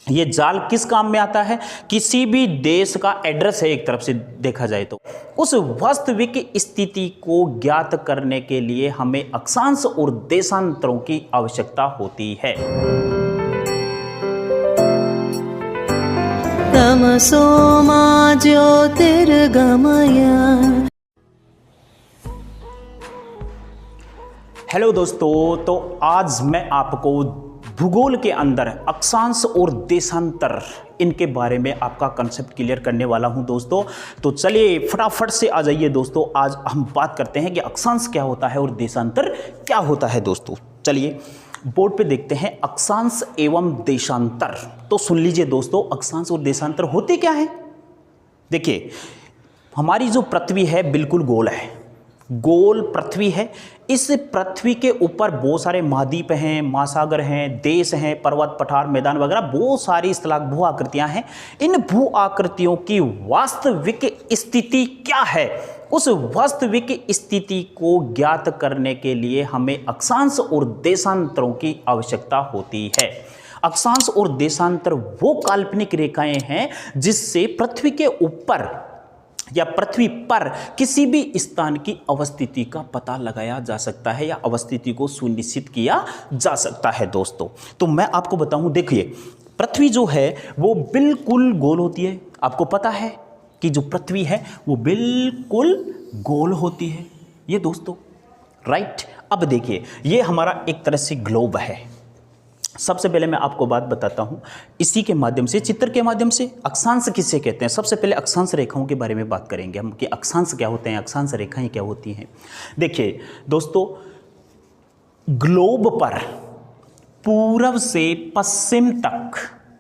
ये जाल किस काम में आता है? किसी भी देश का एड्रेस है एक तरफ से देखा जाए तो, उस वास्तविक स्थिति को ज्ञात करने के लिए हमें अक्षांश और देशांतरों की आवश्यकता होती है। तमसो मा ज्योतिर्गमय। हेलो दोस्तों, तो आज मैं आपको भूगोल के अंदर अक्षांश और देशांतर इनके बारे में आपका कंसेप्ट क्लियर करने वाला हूं दोस्तों। तो चलिए फटाफट से आ जाइए दोस्तों, आज हम बात करते हैं कि अक्षांश क्या होता है और देशांतर क्या होता है दोस्तों। चलिए बोर्ड पे देखते हैं अक्षांश एवं देशांतर। तो सुन लीजिए दोस्तों, अक्षांश और देशांतर होते क्या है। देखिए हमारी जो पृथ्वी है बिल्कुल गोल है, गोल पृथ्वी है। इस पृथ्वी के ऊपर बहुत सारे महाद्वीप हैं, महासागर हैं, देश हैं, पर्वत पठार मैदान वगैरह बहुत सारी इस तरह भू आकृतियां हैं। इन भू आकृतियों की वास्तविक स्थिति क्या है, उस वास्तविक स्थिति को ज्ञात करने के लिए हमें अक्षांश और देशांतरों की आवश्यकता होती है। अक्षांश और देशांतर वो काल्पनिक रेखाएं हैं जिससे पृथ्वी के ऊपर या पृथ्वी पर किसी भी स्थान की अवस्थिति का पता लगाया जा सकता है या अवस्थिति को सुनिश्चित किया जा सकता है दोस्तों। तो मैं आपको बताऊं, देखिए पृथ्वी जो है वो बिल्कुल गोल होती है। आपको पता है कि जो पृथ्वी है वो बिल्कुल गोल होती है ये दोस्तों, राइट। अब देखिए ये हमारा एक तरह से ग्लोब है। सबसे पहले मैं आपको बात बताता हूं इसी के माध्यम से, चित्र के माध्यम से। अक्षांश किसे कहते हैं? सबसे पहले अक्षांश रेखाओं के बारे में बात करेंगे हम कि अक्षांश क्या होते हैं, अक्षांश रेखाएं क्या होती हैं। देखिए दोस्तों, ग्लोब पर पूर्व से पश्चिम तक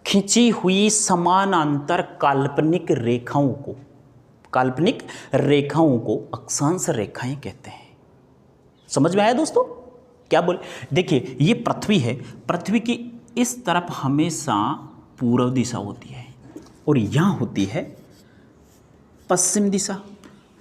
खींची हुई समानांतर काल्पनिक रेखाओं को अक्षांश रेखाएं कहते हैं। समझ में आया दोस्तों क्या बोले? देखिए ये पृथ्वी है, पृथ्वी की इस तरफ हमेशा पूर्व दिशा होती है और यहाँ होती है पश्चिम दिशा।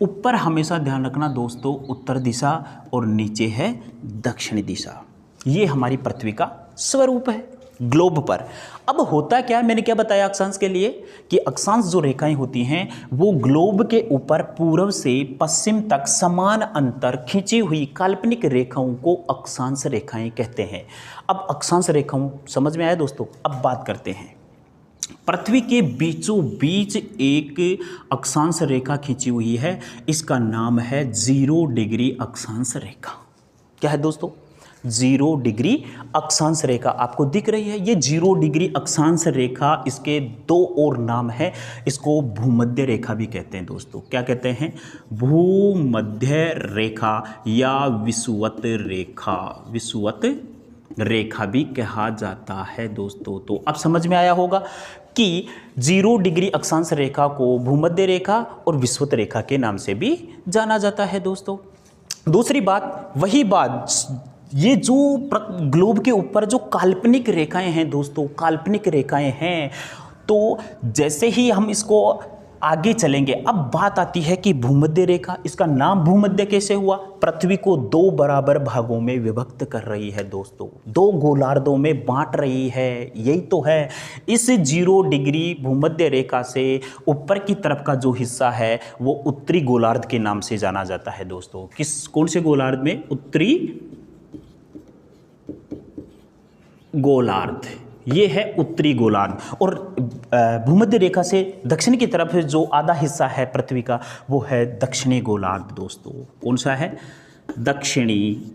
ऊपर हमेशा ध्यान रखना दोस्तों उत्तर दिशा और नीचे है दक्षिणी दिशा। ये हमारी पृथ्वी का स्वरूप है ग्लोब पर। अब होता क्या है, मैंने क्या बताया अक्षांश के लिए कि अक्षांश जो रेखाएं होती हैं वो ग्लोब के ऊपर पूर्व से पश्चिम तक समान अंतर खींची हुई काल्पनिक रेखाओं को अक्षांश रेखाएं कहते हैं। अब अक्षांश रेखाओं समझ में आया दोस्तों। अब बात करते हैं, पृथ्वी के बीचों बीच एक अक्षांश रेखा खींची हुई है, इसका नाम है 0 डिग्री अक्षांश रेखा। क्या है दोस्तों? 0 डिग्री अक्षांश रेखा आपको दिख रही है। ये 0 डिग्री अक्षांश रेखा, इसके दो और नाम है। इसको भूमध्य रेखा भी कहते हैं दोस्तों। क्या कहते हैं? भूमध्य रेखा या विषुवत रेखा भी कहा जाता है दोस्तों। तो अब समझ में आया होगा कि 0 डिग्री अक्षांश रेखा को भूमध्य रेखा और विषुवत रेखा के नाम से भी जाना जाता है दोस्तों। दूसरी बात, वही बात, ये जो ग्लोब के ऊपर जो काल्पनिक रेखाएं हैं दोस्तों, काल्पनिक रेखाएं हैं, तो जैसे ही हम इसको आगे चलेंगे, अब बात आती है कि भूमध्य रेखा। इसका नाम भूमध्य कैसे हुआ? पृथ्वी को 2 बराबर भागों में विभक्त कर रही है दोस्तों, 2 गोलार्धों में बांट रही है। यही तो है इस 0 डिग्री भूमध्य रेखा से ऊपर की तरफ का जो हिस्सा है वो उत्तरी गोलार्ध के नाम से जाना जाता है दोस्तों। कौन से गोलार्ध में? उत्तरी गोलार्ध, ये है उत्तरी गोलार्ध। और भूमध्य रेखा से दक्षिण की तरफ जो आधा हिस्सा है पृथ्वी का वो है दक्षिणी गोलार्ध दोस्तों। कौन सा है? दक्षिणी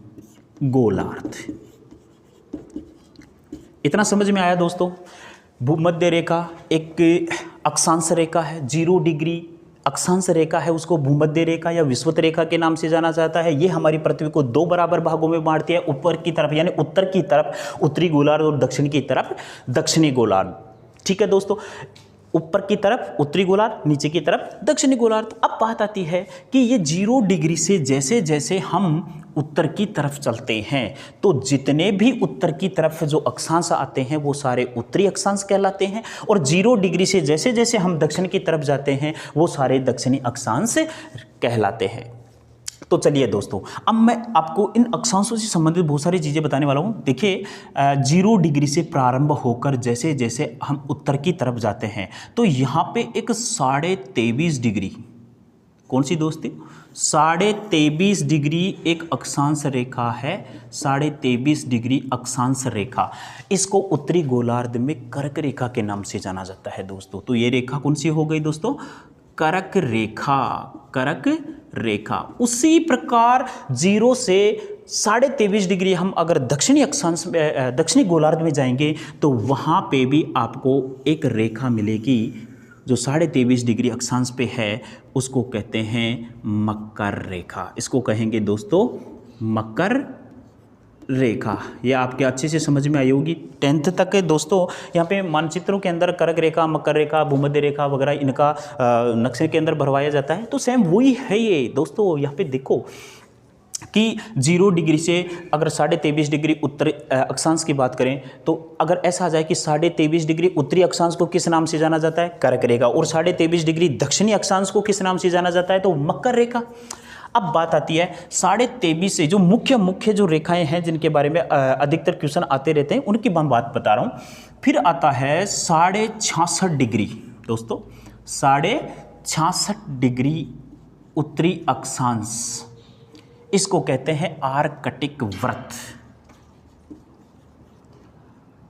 गोलार्ध। इतना समझ में आया दोस्तों? भूमध्य रेखा एक अक्षांश रेखा है, 0 डिग्री अक्षांश रेखा है, उसको भूमध्य रेखा या विषुवत रेखा के नाम से जाना जाता है। ये हमारी पृथ्वी को 2 बराबर भागों में बांटती है, ऊपर की तरफ यानी उत्तर की तरफ उत्तरी गोलार्ध और दक्षिण की तरफ दक्षिणी गोलार्ध। ठीक है दोस्तों, ऊपर की तरफ उत्तरी गोलार्ध, नीचे की तरफ दक्षिणी गोलार्ध। अब बात आती है कि ये 0 डिग्री से जैसे जैसे हम उत्तर की तरफ चलते हैं तो जितने भी उत्तर की तरफ जो अक्षांश आते हैं वो सारे उत्तरी अक्षांश कहलाते हैं, और 0 डिग्री से जैसे जैसे हम दक्षिण की तरफ जाते हैं वो सारे दक्षिणी अक्षांश कहलाते हैं। तो चलिए दोस्तों, अब मैं आपको इन अक्षांशों से संबंधित बहुत सारी चीज़ें बताने वाला हूँ। देखिए 0 डिग्री से प्रारंभ होकर जैसे जैसे हम उत्तर की तरफ जाते हैं तो यहाँ पे एक 23.5 डिग्री, कौन सी दोस्ती, 23.5 डिग्री एक अक्षांश रेखा है, 23.5 डिग्री अक्षांश रेखा। इसको उत्तरी गोलार्ध में कर्क रेखा के नाम से जाना जाता है दोस्तों। तो ये रेखा कौन सी हो गई दोस्तों, कर्क रेखा, कर्क रेखा। उसी प्रकार 0 से 23.5 डिग्री हम अगर दक्षिणी अक्षांश में दक्षिणी गोलार्ध में जाएंगे तो वहाँ पे भी आपको एक रेखा मिलेगी जो 23.5 डिग्री अक्षांश पे है, उसको कहते हैं मकर रेखा। इसको कहेंगे दोस्तों मकर रेखा। ये आपके अच्छे से समझ में आई होगी 10th तक है दोस्तों। यहाँ पे मानचित्रों के अंदर कर्क रेखा, मकर रेखा, भूमध्य रेखा वगैरह इनका नक्शे के अंदर भरवाया जाता है। तो सेम वही है ये दोस्तों। यहाँ पे देखो कि 0 डिग्री से अगर 23.5 डिग्री उत्तरी अक्षांश की बात करें तो अगर ऐसा आ जाए कि 23.5 डिग्री उत्तरी अक्षांश को किस नाम से जाना जाता है, कर्क रेखा, और 23.5 डिग्री दक्षिणी अक्षांश को किस नाम से जाना जाता है, तो मकर रेखा। अब बात आती है 23.5 से जो मुख्य जो रेखाएं हैं जिनके बारे में अधिकतर क्वेश्चन आते रहते हैं उनकी मैं बात बता रहा हूँ। फिर आता है 66.5 डिग्री दोस्तों, 66.5 डिग्री उत्तरी अक्षांश, इसको कहते हैं आर्कटिक व्रत,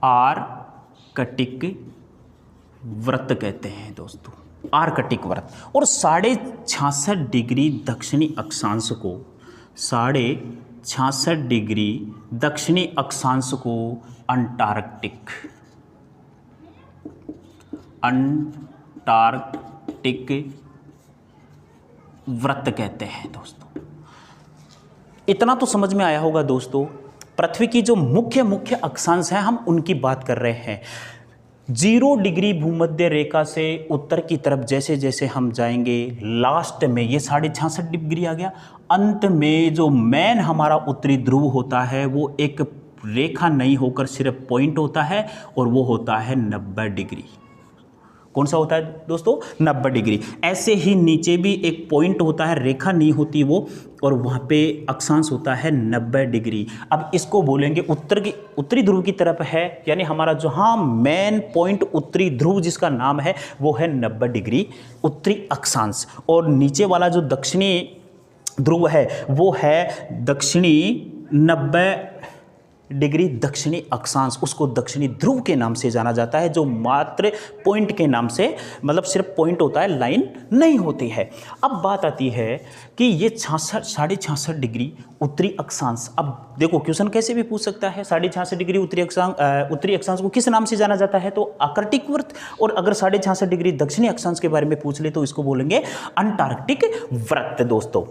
आर्कटिक व्रत कहते हैं दोस्तों, आर्कटिक व्रत। और 66.5 डिग्री दक्षिणी अक्षांश को, 66.5 डिग्री दक्षिणी अक्षांश को अंटार्कटिक, अंटार्कटिक व्रत कहते हैं दोस्तों। इतना तो समझ में आया होगा दोस्तों। पृथ्वी की जो मुख्य अक्षांश हैं हम उनकी बात कर रहे हैं। 0 डिग्री भूमध्य रेखा से उत्तर की तरफ जैसे जैसे हम जाएंगे, लास्ट में ये 66.5 डिग्री आ गया। अंत में जो मेन हमारा उत्तरी ध्रुव होता है वो एक रेखा नहीं होकर सिर्फ पॉइंट होता है, और वो होता है 90 डिग्री। कौन सा होता है दोस्तों, 90 डिग्री। ऐसे ही नीचे भी एक पॉइंट होता है, रेखा नहीं होती वो, और वहाँ पे अक्षांश होता है 90 डिग्री। अब इसको बोलेंगे उत्तरी ध्रुव की तरफ है, यानी हमारा जहाँ मेन पॉइंट उत्तरी ध्रुव जिसका नाम है वो है 90 डिग्री उत्तरी अक्षांश, और नीचे वाला जो दक्षिणी ध्रुव है वो है दक्षिणी 90 डिग्री दक्षिणी अक्षांश, उसको दक्षिणी ध्रुव के नाम से जाना जाता है, जो मात्र पॉइंट के नाम से, मतलब सिर्फ पॉइंट होता है, लाइन नहीं होती है। अब बात आती है कि ये 66.5 डिग्री उत्तरी अक्षांश। अब देखो क्वेश्चन कैसे भी पूछ सकता है, 66.5 डिग्री उत्तरी अक्षांश को किस नाम से जाना जाता है, तो आर्कटिक व्रत। और अगर 66.5 डिग्री दक्षिणी अक्षांश के बारे में पूछ ले तो इसको बोलेंगे अंटार्कटिक व्रत दोस्तों।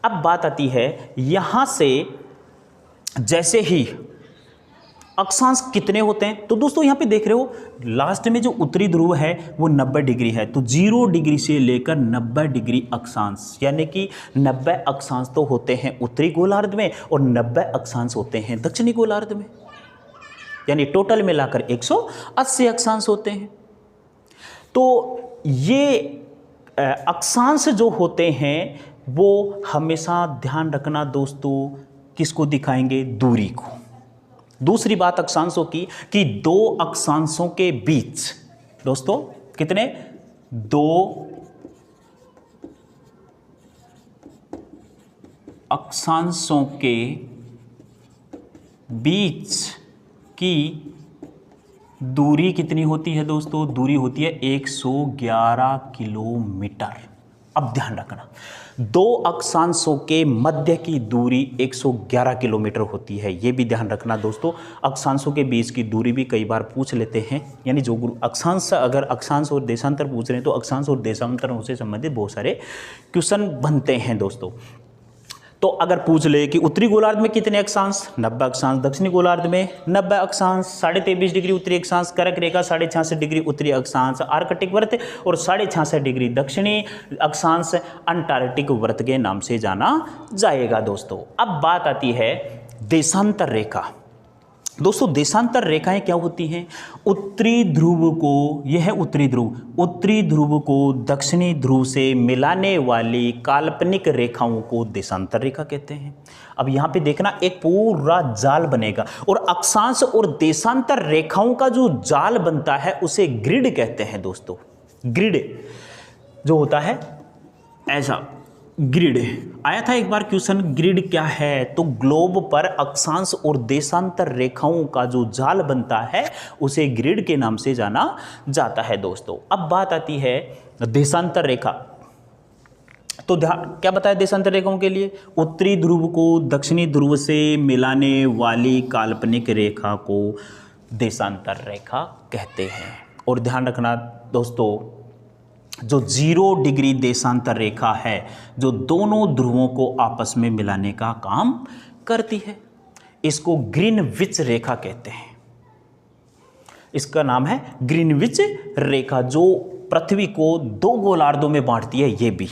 अब बात आती है यहाँ से जैसे ही अक्षांश कितने होते हैं, तो दोस्तों यहाँ पे देख रहे हो लास्ट में जो उत्तरी ध्रुव है वो 90 डिग्री है, तो 0 डिग्री से लेकर 90 डिग्री अक्षांश, यानी कि 90 अक्षांश तो होते हैं उत्तरी गोलार्ध में और 90 अक्षांश होते हैं दक्षिणी गोलार्ध में, यानी टोटल मिलाकर 180 अक्षांश होते हैं। तो ये अक्षांश जो होते हैं वो हमेशा ध्यान रखना दोस्तों, किसको दिखाएंगे, दूरी को। दूसरी बात अक्षांशों की कि 2 अक्षांशों के बीच दोस्तों कितने, 2 अक्षांशों के बीच की दूरी कितनी होती है दोस्तों, दूरी होती है 111 किलोमीटर। अब ध्यान रखना 2 अक्षांशों के मध्य की दूरी 111 किलोमीटर होती है, ये भी ध्यान रखना दोस्तों। अक्षांशों के बीच की दूरी भी कई बार पूछ लेते हैं, यानी जो अक्षांश, अगर अक्षांश और देशांतर पूछ रहे हैं तो अक्षांश और देशांतरों से संबंधित बहुत सारे क्वेश्चन बनते हैं दोस्तों। तो अगर पूछ ले कि उत्तरी गोलार्ध में कितने अक्षांश, 90 अक्षांश, दक्षिणी गोलार्ध में 90 अक्षांश, 23.5 डिग्री उत्तरी अक्षांश, कर्क रेखा 66.5 डिग्री उत्तरी अक्षांश आर्कटिक व्रत, और 66.5 डिग्री दक्षिणी अक्षांश अंटार्कटिक व्रत के नाम से जाना जाएगा दोस्तों। अब बात आती है देशांतर रेखा। दोस्तों देशांतर रेखाएं क्या होती हैं? उत्तरी ध्रुव को, यह है उत्तरी ध्रुव को दक्षिणी ध्रुव से मिलाने वाली काल्पनिक रेखाओं को देशांतर रेखा कहते हैं। अब यहाँ पे देखना, एक पूरा जाल बनेगा और अक्षांश और देशांतर रेखाओं का जो जाल बनता है उसे ग्रिड कहते हैं दोस्तों। ग्रिड जो होता है ऐसा, ग्रिड आया था एक बार क्वेश्चन, ग्रिड क्या है? तो ग्लोब पर अक्षांश और देशांतर रेखाओं का जो जाल बनता है उसे ग्रिड के नाम से जाना जाता है दोस्तों। अब बात आती है देशांतर रेखा। तो क्या बताया देशांतर रेखाओं के लिए? उत्तरी ध्रुव को दक्षिणी ध्रुव से मिलाने वाली काल्पनिक रेखा को देशांतर रेखा कहते हैं। और ध्यान रखना दोस्तों, जो 0 डिग्री देशांतर रेखा है जो दोनों ध्रुवों को आपस में मिलाने का काम करती है, इसको ग्रीनविच रेखा कहते हैं। इसका नाम है ग्रीनविच रेखा, जो पृथ्वी को 2 गोलार्धों में बांटती है। ये भी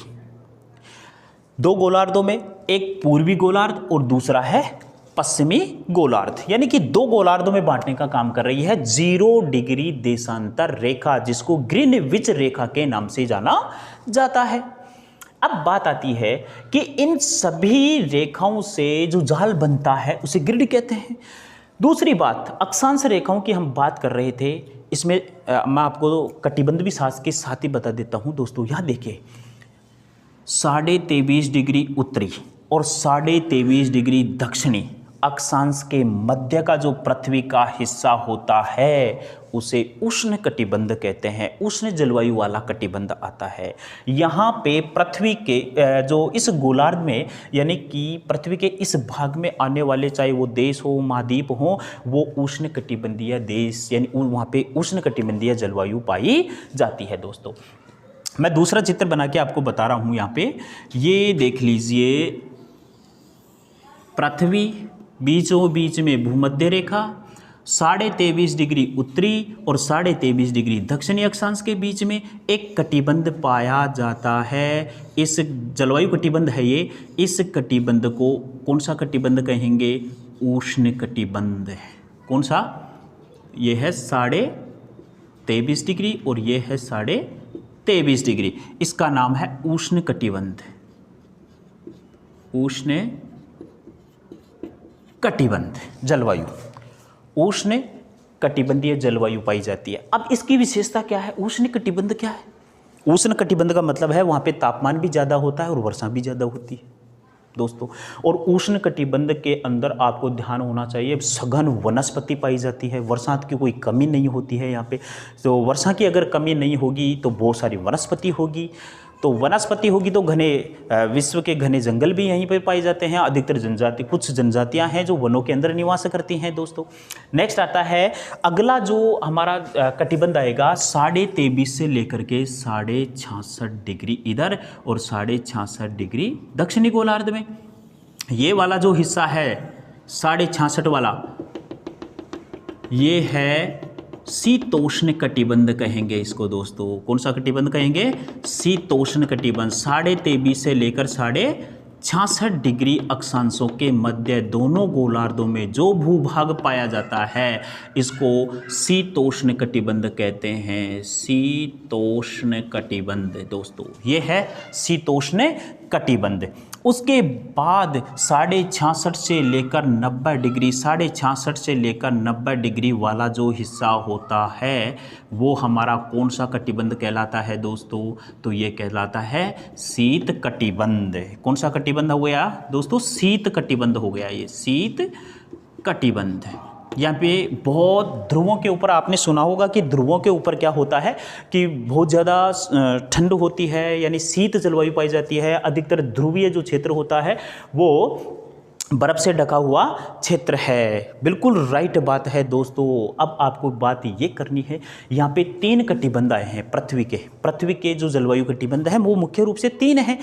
2 गोलार्धों में, एक पूर्वी गोलार्ध और दूसरा है पश्चिमी गोलार्ध, यानी कि 2 गोलार्धों में बांटने का काम कर रही है 0 डिग्री देशांतर रेखा, जिसको ग्रीनविच रेखा के नाम से जाना जाता है। अब बात आती है कि इन सभी रेखाओं से जो जाल बनता है उसे ग्रिड कहते हैं। दूसरी बात, अक्षांश रेखाओं की हम बात कर रहे थे, इसमें मैं आपको कटिबंध भी साथ के साथ ही बता देता हूं दोस्तों। यहां देखिए 23.5 डिग्री उत्तरी और 23.5 डिग्री दक्षिणी अक्षांश के मध्य का जो पृथ्वी का हिस्सा होता है उसे उष्ण कटिबंध कहते हैं। उष्ण जलवायु वाला कटिबंध आता है। यहाँ पे पृथ्वी के जो इस गोलार्ध में, यानी कि पृथ्वी के इस भाग में आने वाले, चाहे वो देश हो, महाद्वीप हो, वो उष्ण कटिबंधीय देश, यानी वहाँ पे उष्ण कटिबंधीय जलवायु पाई जाती है दोस्तों। मैं दूसरा चित्र बना के आपको बता रहा हूँ। यहाँ पे ये देख लीजिए, पृथ्वी बीचों बीच में भूमध्य रेखा, 23.5 डिग्री उत्तरी और 23.5 डिग्री दक्षिणी अक्षांश के बीच में एक कटिबंध पाया जाता है। इस जलवायु कटिबंध है ये। इस कटिबंध को कौन सा कटिबंध कहेंगे? उष्ण कटिबंध। कौन सा? ये है 23.5 डिग्री और ये है 23.5 डिग्री। इसका नाम है उष्ण कटिबंध। उष्ण कटिबंध जलवायु, उष्ण कटिबंधीय जलवायु पाई जाती है। अब इसकी विशेषता क्या है? उष्ण कटिबंध क्या है? उष्ण कटिबंध का मतलब है वहाँ पे तापमान भी ज़्यादा होता है और वर्षा भी ज़्यादा होती है दोस्तों। और उष्ण कटिबंध के अंदर आपको ध्यान होना चाहिए, सघन वनस्पति पाई जाती है, बरसात की कोई कमी नहीं होती है यहाँ पे। तो वर्षा की अगर कमी नहीं होगी तो बहुत सारी वनस्पति होगी, तो वनस्पति होगी तो घने विश्व के घने जंगल भी यहीं पर पाए जाते हैं। अधिकतर जनजाति, कुछ जनजातियां हैं जो वनों के अंदर निवास करती हैं दोस्तों। नेक्स्ट आता है अगला जो हमारा कटिबंध आएगा 23.5 से लेकर के 66.5 डिग्री इधर और 66.5 डिग्री दक्षिणी गोलार्ध में। ये वाला जो हिस्सा है 66.5 वाला, ये है शीतोष्ण कटिबंध कहेंगे इसको दोस्तों। कौन सा कटिबंध कहेंगे? शीतोष्ण कटिबंध। 23.5 से लेकर 66.5 डिग्री अक्षांशों के मध्य दोनों गोलार्धों में जो भूभाग पाया जाता है इसको शीतोष्ण कटिबंध कहते हैं। शीतोष्ण कटिबंध दोस्तों, ये है शीतोष्ण कटिबंध। उसके बाद 66.5 से लेकर 90 डिग्री, 66.5 से लेकर 90 डिग्री वाला जो हिस्सा होता है वो हमारा कौन सा कटिबंध कहलाता है दोस्तों? तो ये कहलाता है शीत कटिबंध। कौन सा कटिबंध हो गया दोस्तों? शीत कटिबंध हो गया ये, शीत कटिबंध। यहाँ पे बहुत ध्रुवों के ऊपर आपने सुना होगा कि ध्रुवों के ऊपर क्या होता है कि बहुत ज़्यादा ठंड होती है, यानी शीत जलवायु पाई जाती है। अधिकतर ध्रुवीय जो क्षेत्र होता है वो बर्फ़ से ढका हुआ क्षेत्र है। बिल्कुल राइट बात है दोस्तों। अब आपको बात ये करनी है, यहाँ पे 3 कटिबंध आए हैं पृथ्वी के जो जलवायु कटिबंध हैं वो मुख्य रूप से 3 हैं।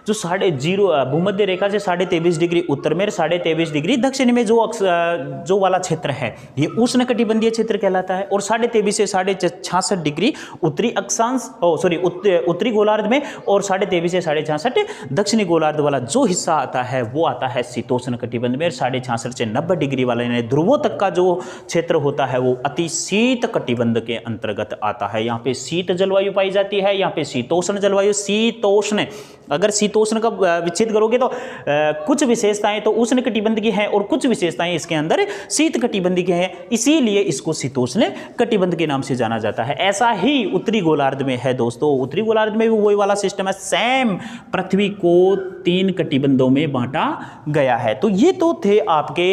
जो 0.5 भूमध्य रेखा से 23.5 डिग्री उत्तर में, 23.5 डिग्री दक्षिण में जो वाला क्षेत्र है ये उष्णकटिबंधीय क्षेत्र कहलाता है। और 23.5 से 66 डिग्री उत्तरी अक्षांश उत्तरी गोलार्ध में, और 23.5 से 66 दक्षिणी गोलार्ध वाला जो हिस्सा आता है वो आता है शीतोष्ण कटिबंध में। 66 से 90 डिग्री वाला यानी ध्रुवों तक का जो क्षेत्र होता है वो अति शीत कटिबंध के अंतर्गत आता है। यहाँ पे शीत जलवायु पाई जाती है, यहाँ पे शीतोष्ण जलवायु। शीतोष्ण, अगर शीतोष्ण का विच्छेद करोगे तो कुछ विशेषताएं तो उष्ण कटिबंध की हैं और कुछ विशेषताएं इसके अंदर शीत कटिबंध की हैं, इसीलिए इसको शीतोष्ण कटिबंध के नाम से जाना जाता है। ऐसा ही उत्तरी गोलार्ध में है दोस्तों। उत्तरी गोलार्ध में भी वही वाला सिस्टम है, सेम पृथ्वी को 3 कटिबंधों में बांटा गया है। तो ये तो थे आपके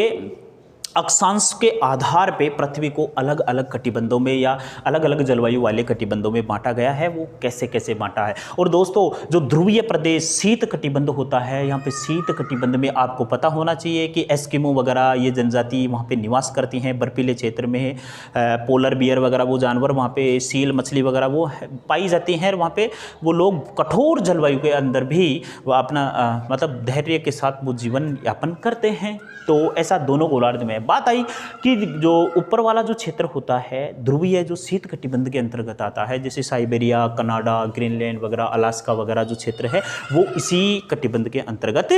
अक्षांश के आधार पे पृथ्वी को अलग अलग कटिबंधों में या अलग अलग जलवायु वाले कटिबंधों में बांटा गया है। वो कैसे कैसे बांटा है। और दोस्तों जो ध्रुवीय प्रदेश शीत कटिबंध होता है, यहाँ पे शीत कटिबंध में आपको पता होना चाहिए कि एस्किमो वगैरह ये जनजाति वहाँ पे निवास करती हैं, बर्फीले क्षेत्र में पोलर बियर वगैरह वो जानवर वहाँ पे, सील मछली वगैरह वो पाई जाती हैं। वहाँ पे वो लोग कठोर जलवायु के अंदर भी वो अपना मतलब धैर्य के साथ वो जीवन यापन करते हैं। तो ऐसा दोनों गोलार्ध में। बात आई कि जो ऊपर वाला जो क्षेत्र होता है ध्रुवीय, जो शीत कटिबंध के अंतर्गत आता है, जैसे साइबेरिया, कनाडा, ग्रीनलैंड वगैरह, अलास्का वगैरह जो क्षेत्र है वो इसी कटिबंध के अंतर्गत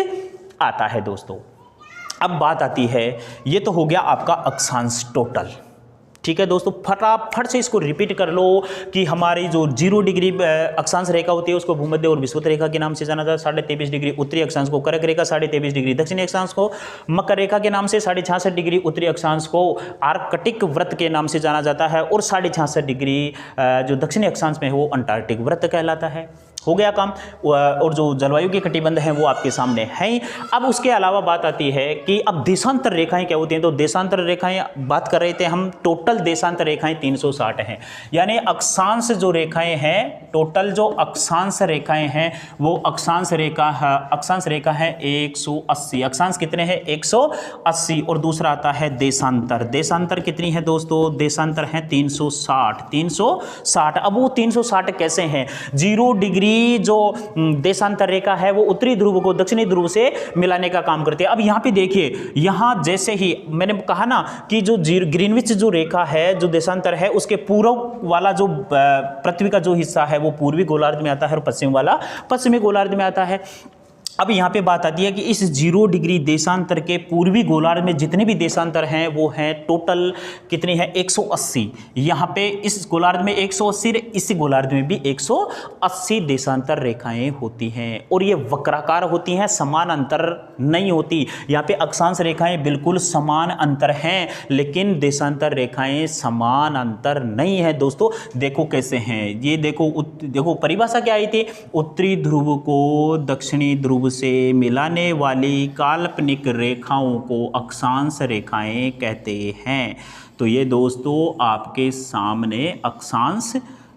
आता है दोस्तों। अब बात आती है, ये तो हो गया आपका अक्षांश टोटल, ठीक है दोस्तों। फटाफट से इसको रिपीट कर लो कि हमारी जो 0 डिग्री अक्षांश रेखा होती है उसको भूमध्य और विषुवत रेखा के नाम से जाना जाता है। 23.5 डिग्री उत्तरी अक्षांश को कर्क रेखा, 23.5 डिग्री दक्षिणी अक्षांश को मकर रेखा के नाम से, 66 डिग्री उत्तरी अक्षांश को आर्कटिक वृत्त के नाम से जाना जाता है, और 66 डिग्री जो दक्षिणी अक्षांश में है वो अंटार्कटिक वृत्त कहलाता है। हो गया काम। और जो जलवायु के कटिबंध हैं वो आपके सामने हैं। अब उसके अलावा बात आती है कि अब देशांतर रेखाएं क्या होती हैं। तो देशांतर रेखाएं बात कर रहे थे हम, टोटल देशांतर रेखाएं 360 हैं। यानी अक्षांश जो रेखाएं हैं, टोटल जो अक्षांश रेखाएं हैं वो अक्षांश रेखा है 180। अक्षांश कितने हैं? 180। और दूसरा आता है देशांतर। देशांतर कितनी है दोस्तों? देशांतर है 360। अब वो 360 कैसे हैं? 0 डिग्री जो देशांतर रेखा है वो उत्तरी ध्रुव को दक्षिणी ध्रुव से मिलाने का काम करती है। अब यहाँ पे देखिए, यहाँ जैसे ही मैंने कहा ना कि जो ग्रीनविच जो रेखा है, जो देशांतर है, उसके पूर्व वाला जो पृथ्वी का जो हिस्सा है वो पूर्वी गोलार्ध में आता है और पश्चिम वाला पश्चिमी गोलार्ध में आता है। अब यहाँ पे बात आती है कि इस 0 डिग्री देशांतर के पूर्वी गोलार्ध में जितने भी देशांतर हैं वो हैं टोटल कितनी है? 180। यहाँ पे इस गोलार्ध में 180, इस गोलार्ध में भी 180 देशांतर रेखाएं होती हैं, और ये वक्राकार होती हैं, समान अंतर नहीं होती। यहाँ पे अक्षांश रेखाएं बिल्कुल समान अंतर हैं, लेकिन देशांतर रेखाएं समान अंतर नहीं है दोस्तों। देखो कैसे हैं ये, देखो परिभाषा क्या आई थी? उत्तरी ध्रुव को दक्षिणी ध्रुव से मिलाने वाली काल्पनिक रेखाओं को अक्षांश रेखाएं कहते हैं। तो ये दोस्तों आपके सामने अक्षांश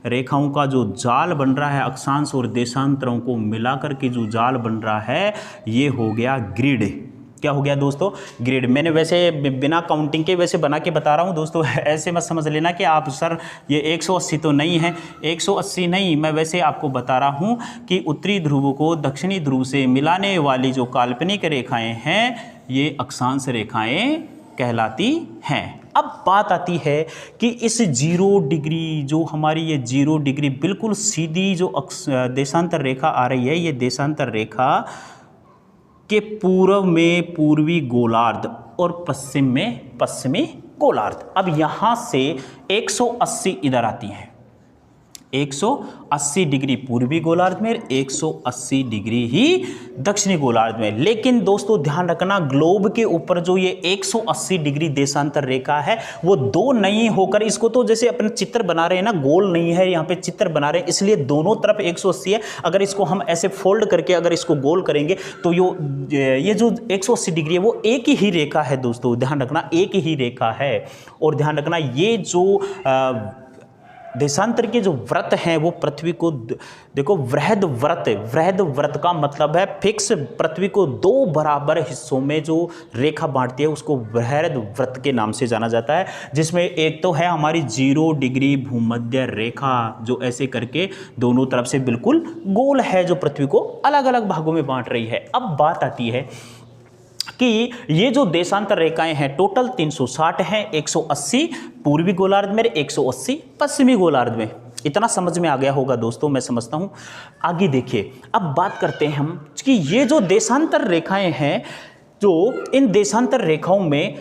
रेखाओं का जो जाल बन रहा है, अक्षांश और देशांतरों को मिलाकर के जो जाल बन रहा है, ये हो गया ग्रिड। क्या हो गया दोस्तों? ग्रिड। मैंने वैसे बिना काउंटिंग के वैसे बना के बता रहा हूँ दोस्तों, ऐसे मत समझ लेना कि आप सर ये 180 तो नहीं है। 180 नहीं, मैं वैसे आपको बता रहा हूँ कि उत्तरी ध्रुव को दक्षिणी ध्रुव से मिलाने वाली जो काल्पनिक रेखाएं हैं ये अक्षांश रेखाएं कहलाती हैं। अब बात आती है कि इस 0 डिग्री जो हमारी ये 0 डिग्री बिल्कुल सीधी जो देशांतर रेखा आ रही है, ये देशांतर रेखा के पूर्व में पूर्वी गोलार्ध और पश्चिम में पश्चिमी गोलार्ध। अब यहाँ से 180 इधर आती है, 180 डिग्री पूर्वी गोलार्ध में, 180 डिग्री ही दक्षिणी गोलार्ध में। लेकिन दोस्तों ध्यान रखना, ग्लोब के ऊपर जो ये 180 डिग्री देशांतर रेखा है वो 2 नहीं होकर, इसको तो जैसे अपने चित्र बना रहे हैं ना, गोल नहीं है, यहाँ पे चित्र बना रहे हैं, इसलिए दोनों तरफ 180 है। अगर इसको हम ऐसे फोल्ड करके अगर इसको गोल करेंगे तो ये जो 180 डिग्री है वो एक ही रेखा है दोस्तों। ध्यान रखना, एक ही रेखा है। और ध्यान रखना, ये जो देशांतर के जो व्रत हैं वो पृथ्वी को देखो वृहद व्रत, वृहद व्रत का मतलब है फिक्स पृथ्वी को 2 बराबर हिस्सों में जो रेखा बांटती है उसको वृहद व्रत के नाम से जाना जाता है, जिसमें एक तो है हमारी 0 डिग्री भूमध्य रेखा जो ऐसे करके दोनों तरफ से बिल्कुल गोल है, जो पृथ्वी को अलग अलग भागों में बांट रही है। अब बात आती है कि ये जो देशांतर रेखाएं हैं टोटल 360 हैं, 180 पूर्वी गोलार्ध में, 180 पश्चिमी गोलार्ध में। इतना समझ में आ गया होगा दोस्तों, मैं समझता हूं। आगे देखिए, अब बात करते हैं हम कि ये जो देशांतर रेखाएं हैं, जो इन देशांतर रेखाओं में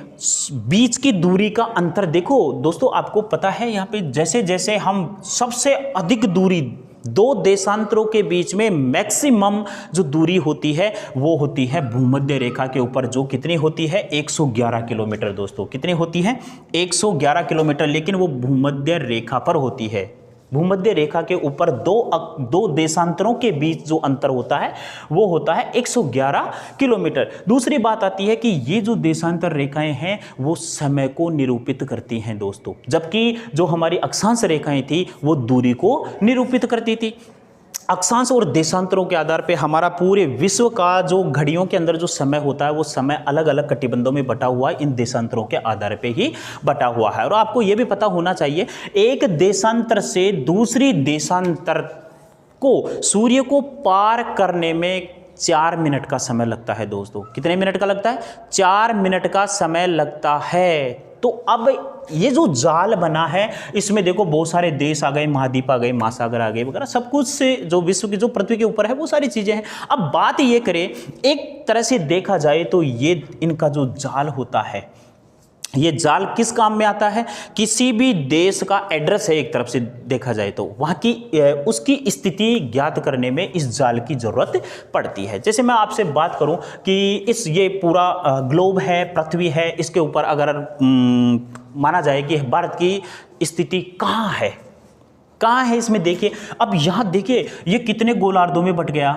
बीच की दूरी का अंतर देखो दोस्तों, आपको पता है यहाँ पे जैसे जैसे हम सबसे अधिक दूरी 2 देशांतरों के बीच में मैक्सिमम जो दूरी होती है वो होती है भूमध्य रेखा के ऊपर, जो कितनी होती है 111 किलोमीटर दोस्तों। कितनी होती है 111 किलोमीटर, लेकिन वो भूमध्य रेखा पर होती है। भूमध्य रेखा के ऊपर दो देशांतरों के बीच जो अंतर होता है वो होता है 111 किलोमीटर। दूसरी बात आती है कि ये जो देशांतर रेखाएं हैं वो समय को निरूपित करती हैं दोस्तों, जबकि जो हमारी अक्षांश रेखाएं थी वो दूरी को निरूपित करती थी। अक्षांश और देशांतरों के आधार पे हमारा पूरे विश्व का जो घड़ियों के अंदर जो समय होता है वो समय अलग अलग कटिबंधों में बटा हुआ है, इन देशांतरों के आधार पे ही बटा हुआ है। और आपको ये भी पता होना चाहिए, एक देशांतर से दूसरी देशांतर को सूर्य को पार करने में 4 मिनट का समय लगता है दोस्तों। कितने मिनट का लगता है? 4 मिनट का समय लगता है। तो अब ये जो जाल बना है इसमें देखो बहुत सारे देश आ गए, महाद्वीप आ गए, महासागर आ गए वगैरह, सब कुछ से जो विश्व की जो पृथ्वी के ऊपर है वो सारी चीजें हैं। अब बात ये करें, एक तरह से देखा जाए तो ये इनका जो जाल होता है, ये जाल किस काम में आता है? किसी भी देश का एड्रेस है, एक तरफ से देखा जाए तो वहाँ की उसकी स्थिति ज्ञात करने में इस जाल की ज़रूरत पड़ती है। जैसे मैं आपसे बात करूं कि ये पूरा ग्लोब है, पृथ्वी है, इसके ऊपर अगर माना जाए कि भारत की स्थिति कहाँ है इसमें देखिए। अब यहाँ देखिए ये कितने गोलार्धों में बट गया।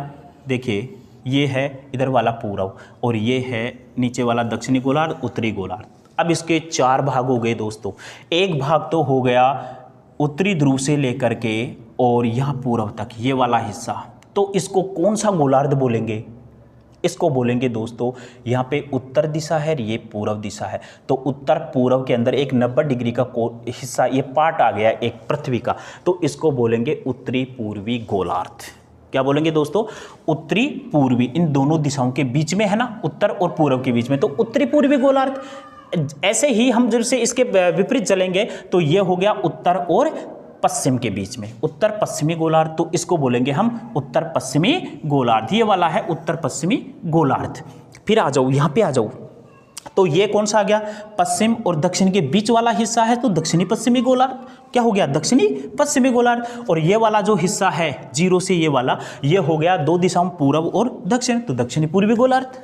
देखिए ये है इधर वाला पूर्व और ये है नीचे वाला दक्षिणी गोलार्ध, उत्तरी गोलार्ध। अब इसके 4 भाग हो गए दोस्तों। एक भाग तो हो गया उत्तरी ध्रुव से लेकर के और यहाँ पूर्व तक ये वाला हिस्सा, तो इसको कौन सा गोलार्ध बोलेंगे? इसको बोलेंगे दोस्तों, यहाँ पे उत्तर दिशा है, ये पूर्व दिशा है, तो उत्तर पूर्व के अंदर एक 90 डिग्री का हिस्सा, ये पार्ट आ गया एक पृथ्वी का, तो इसको बोलेंगे उत्तरी पूर्वी गोलार्ध। क्या बोलेंगे दोस्तों? उत्तरी पूर्वी, इन दोनों दिशाओं के बीच में है ना, उत्तर और पूर्व के बीच में, तो उत्तरी पूर्वी गोलार्ध। ऐसे ही हम जब से इसके विपरीत चलेंगे तो ये हो गया उत्तर और पश्चिम के बीच में, उत्तर पश्चिमी गोलार्ध, तो इसको बोलेंगे हम उत्तर पश्चिमी गोलार्ध। ये वाला है उत्तर पश्चिमी गोलार्ध। फिर आ जाओ, यहाँ पे आ जाओ, तो ये कौन सा आ गया? पश्चिम और दक्षिण के बीच वाला हिस्सा है, तो दक्षिणी पश्चिमी गोलार्ध। क्या हो गया? दक्षिणी पश्चिमी गोलार्ध। और ये वाला जो हिस्सा है 0 से ये वाला, ये हो गया 2 दिशाओं पूर्व और दक्षिण, तो दक्षिणी पूर्वी गोलार्ध,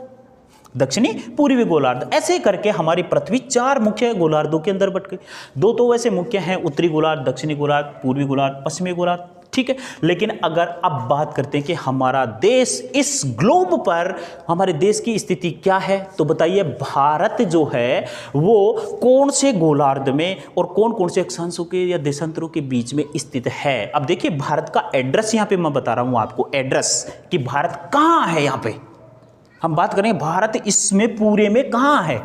दक्षिणी पूर्वी गोलार्ध। ऐसे करके हमारी पृथ्वी 4 मुख्य गोलार्धों के अंदर बट गई। 2 तो वैसे मुख्य हैं, उत्तरी गोलार्ध, दक्षिणी गोलार्ध, पूर्वी गोलार्ध, पश्चिमी गोलार्ध, ठीक है। लेकिन अगर अब बात करते हैं कि हमारा देश इस ग्लोब पर, हमारे देश की स्थिति क्या है, तो बताइए भारत जो है वो कौन से गोलार्ध में और कौन कौन से अक्षांशों के या देशांतरों के बीच में स्थित है? अब देखिए भारत का एड्रेस यहाँ पे मैं बता रहा हूँ आपको, एड्रेस कि भारत कहाँ है। यहाँ पे हम बात करें भारत इसमें पूरे में कहाँ है,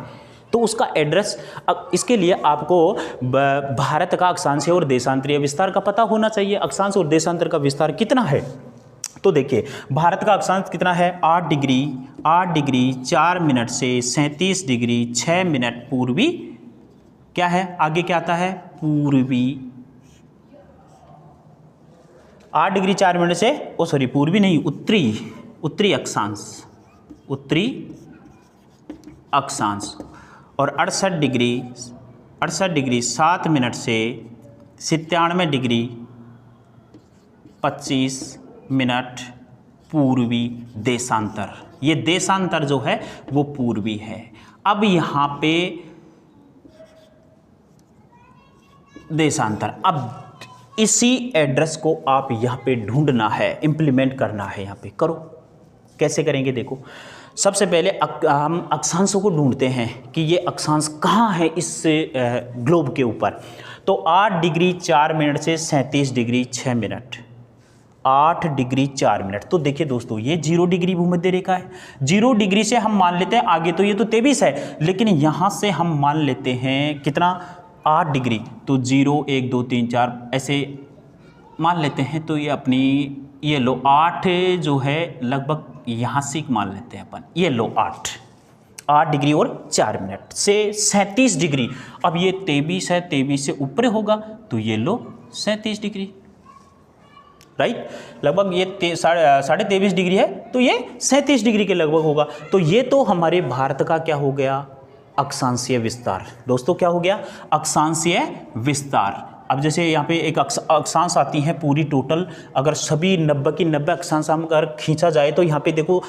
तो उसका एड्रेस, इसके लिए आपको भारत का अक्षांशीय और देशांतरीय विस्तार का पता होना चाहिए। अक्षांश और देशांतर का विस्तार कितना है? तो देखिए भारत का अक्षांश कितना है? 8 डिग्री 4 मिनट से 37 डिग्री 6 मिनट पूर्वी। क्या है आगे? क्या आता है? पूर्वी। 8 डिग्री 4 मिनट से पूर्वी नहीं, उत्तरी अक्षांश, उत्तरी अक्षांश। और 68 डिग्री 7 मिनट से 97 डिग्री 25 मिनट पूर्वी देशांतर। ये देशांतर जो है वो पूर्वी है। अब यहाँ पे देशांतर, अब इसी एड्रेस को आप यहाँ पे ढूंढना है, इंप्लीमेंट करना है। यहाँ पे करो, कैसे करेंगे? देखो सबसे पहले हम अक्षांशों को ढूंढते हैं कि ये अक्षांश कहाँ है इस ग्लोब के ऊपर। तो 8 डिग्री 4 मिनट से 37 डिग्री 6 मिनट, 8 डिग्री 4 मिनट। तो देखिए दोस्तों, ये 0 डिग्री भूमध्य रेखा है। 0 डिग्री से हम मान लेते हैं आगे, तो ये तो 23 है, लेकिन यहाँ से हम मान लेते हैं कितना, 8 डिग्री। तो 0 1 2 3 4 ऐसे मान लेते हैं। तो ये अपनी ये लो 8 जो है लगभग यहाँ से मान लेते हैं अपन, ये लो 8 डिग्री और 4 मिनट से 37 डिग्री। अब ये 23 है, 23 से ऊपर होगा, तो ये लो 37 डिग्री, राइट। लगभग ये 23.5 डिग्री है, तो ये 37 डिग्री के लगभग होगा। तो ये तो हमारे भारत का क्या हो गया, अक्षांशीय विस्तार। दोस्तों क्या हो गया, अक्षांशीय विस्तार। अब जैसे यहाँ पे एक अक्षांश आती हैं पूरी टोटल, अगर सभी 90 की 90 अक्षांश हम अगर खींचा जाए तो यहाँ पे देखो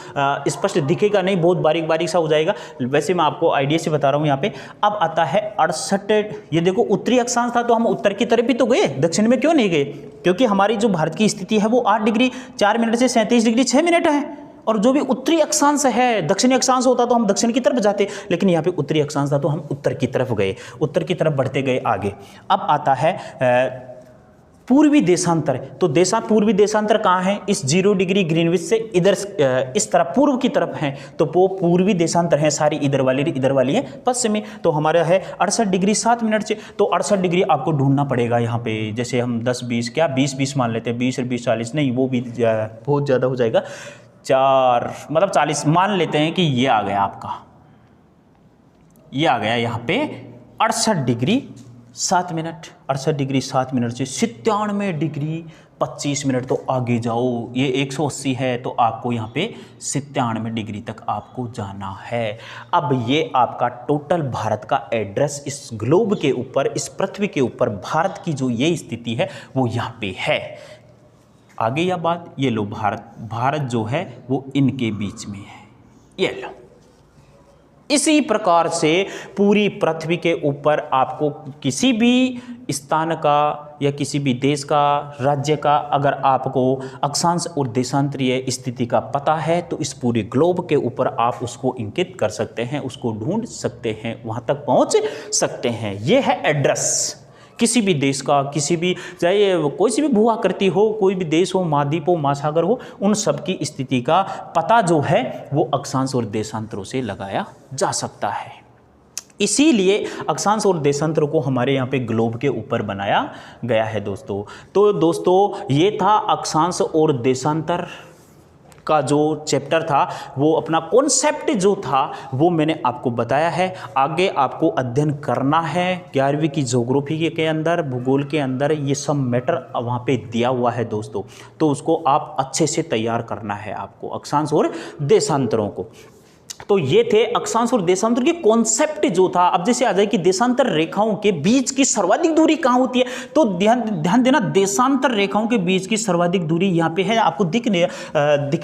स्पष्ट दिखेगा नहीं, बहुत बारीक बारीक सा हो जाएगा। वैसे मैं आपको आइडिया से बता रहा हूँ यहाँ पे। अब आता है 68, ये देखो उत्तरी अक्षांश था, तो हम उत्तर की तरफ भी तो गए, दक्षिण में क्यों नहीं गए, क्योंकि हमारी जो भारत की स्थिति है वो 8 डिग्री 4 मिनट से 37 डिग्री 6 मिनट है। और जो भी उत्तरी अक्षांश है, दक्षिणी अक्षांश होता तो हम दक्षिण की तरफ जाते, लेकिन यहाँ पे उत्तरी अक्षांश था तो हम उत्तर की तरफ गए, उत्तर की तरफ बढ़ते गए आगे। अब आता है पूर्वी देशांतर। तो पूर्वी देशांतर कहाँ है, इस 0 डिग्री ग्रीनविच से इधर इस तरफ पूर्व की तरफ है, तो वो पूर्वी देशांतर है, सारी इधर वाली है पश्चिमी। तो हमारा है 68 डिग्री 7 मिनट से। तो 68 डिग्री आपको ढूंढना पड़ेगा यहाँ पे। जैसे हम 10 20 क्या 20 मान लेते हैं, 20 और 20 40 नहीं, वो भी बहुत ज़्यादा हो जाएगा, 4 मतलब 40 मान लेते हैं कि ये आ गया आपका, ये आ गया यहाँ पे 68 डिग्री 7 मिनट, 68 डिग्री 7 मिनट से 97 डिग्री 25 मिनट। तो आगे जाओ, ये 180 है, तो आपको यहाँ पे 97 डिग्री तक आपको जाना है। अब ये आपका टोटल भारत का एड्रेस इस ग्लोब के ऊपर, इस पृथ्वी के ऊपर भारत की जो ये स्थिति है वो यहाँ पे है। आगे या बात, ये लो भारत जो है वो इनके बीच में है, ये लो। इसी प्रकार से पूरी पृथ्वी के ऊपर आपको किसी भी स्थान का या किसी भी देश का, राज्य का, अगर आपको अक्षांश और देशांतरीय स्थिति का पता है तो इस पूरे ग्लोब के ऊपर आप उसको इंकित कर सकते हैं, उसको ढूंढ सकते हैं, वहाँ तक पहुँच सकते हैं। ये है एड्रेस किसी भी देश का, किसी भी, चाहे कोई सी भी भू आकृति हो, कोई भी देश हो, महाद्वीप हो, महासागर हो, उन सब की स्थिति का पता जो है वो अक्षांश और देशांतरों से लगाया जा सकता है। इसीलिए अक्षांश और देशांतर को हमारे यहाँ पे ग्लोब के ऊपर बनाया गया है दोस्तों। तो दोस्तों ये था अक्षांश और देशांतर का जो चैप्टर था, वो अपना कॉन्सेप्ट जो था वो मैंने आपको बताया है। आगे आपको अध्ययन करना है 11वीं की ज्योग्राफी के अंदर, भूगोल के अंदर, ये सब मैटर वहाँ पे दिया हुआ है दोस्तों। तो उसको आप अच्छे से तैयार करना है आपको, अक्षांश और देशांतरों को। तो ये थे अक्षांश और देशांतर के कॉन्सेप्ट जो था। अब जैसे आ जाए कि देशांतर रेखाओं के बीच की सर्वाधिक दूरी कहाँ होती है, तो ध्यान देना, देशांतर रेखाओं के बीच की सर्वाधिक दूरी यहाँ पे है, आपको दिख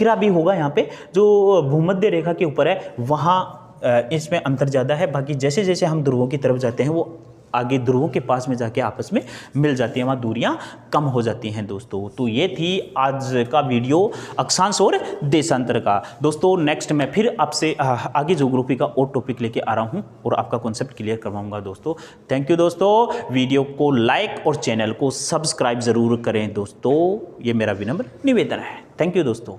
रहा भी होगा यहाँ पे, जो भूमध्य रेखा के ऊपर है, वहाँ इसमें अंतर ज़्यादा है। बाकी जैसे जैसे हम ध्रुवों की तरफ जाते हैं वो आगे ध्रुवों के पास में जाके आपस में मिल जाती हैं, वहाँ दूरियाँ कम हो जाती हैं दोस्तों। तो ये थी आज का वीडियो अक्षांश और देशांतर का। दोस्तों नेक्स्ट मैं फिर आपसे आगे ज्योग्राफी का और टॉपिक लेके आ रहा हूँ और आपका कॉन्सेप्ट क्लियर करवाऊंगा दोस्तों। थैंक यू दोस्तों। वीडियो को लाइक और चैनल को सब्सक्राइब ज़रूर करें दोस्तों, ये मेरा विनम्र निवेदन है। थैंक यू दोस्तों।